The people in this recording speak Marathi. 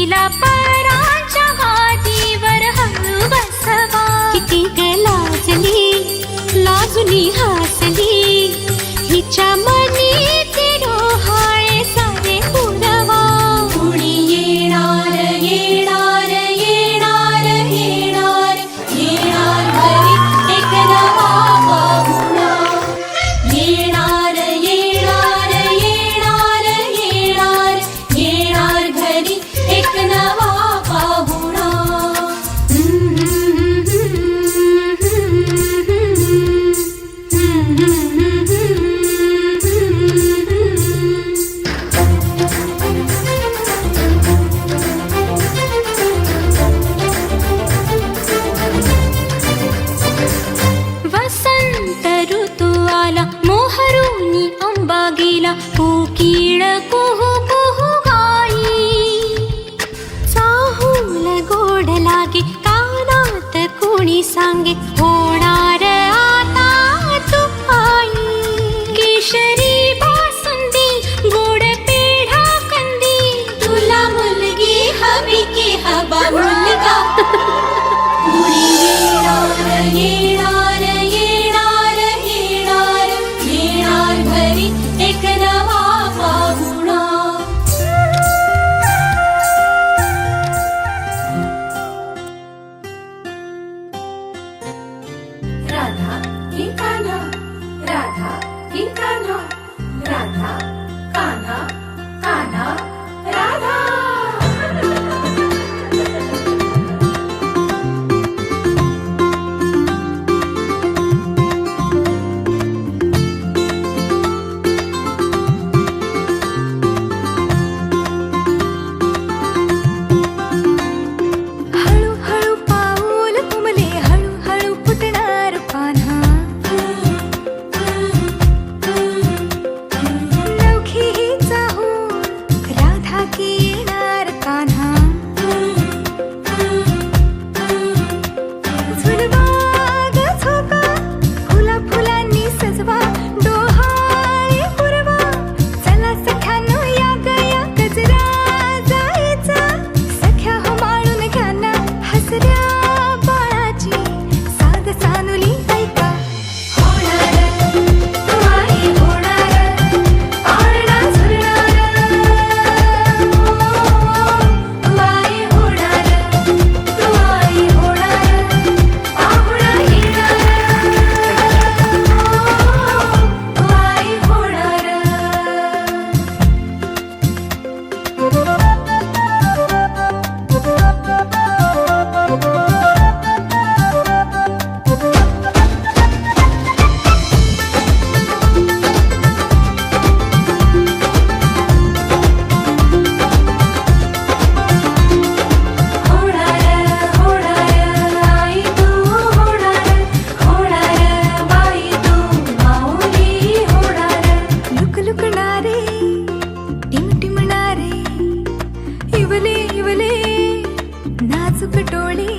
तिला पराच्या गादीवर हळू बसवा. किती ग लाजली लाजुनी हसली हिच्या मनी ती डोहाळे सारे पुरवा. कुणी येणार येणार येणार येणार येणार घरी एक नवा पाहुणा. येणार येणार येणार येणार येणार घरी एक नवा पाहुणा. वसंत ऋतू आला मोहरुनी आंबा गेला कोकिळ कुहू कुहू गाई. चाहूल गोड लागे कानात कोणी सांगे होणार आता तू आई. केशरी बासुंदी गोड पेढा कंदी तुला मुलगी हवी की हवा मुलगा. कुणी येणार येणार येणार येणार येणार घरी एक नवा पाहुणा. राधा की कान्हा, राधा की कान्हा, राधा कान्हा, कान्हा राधा. हळूहळू पाऊल तुमले हळूहळू फुटणार पान्हा. नवखी ही चाहूल राधा की येणार कान्हा. झुलवा ग झोका फुला फुलांनी सजवा डोहाळे पुरवा. चला सख्यानो या गया गजरा जायचा सख्या हो माळून घ्या ना हसऱ्या बाळाची साध सानुली ऐका. होणार तू आई होणार पाळणा झुलणार. तू आई होणार तू आई होणार पाहुणा येणार. तू आई होणार. होणार होणार आई तू होणार होणार बाई तू माऊली होणार. लुकलुकणारे टिमटिमणारे इवले इवले नाजूक डोळे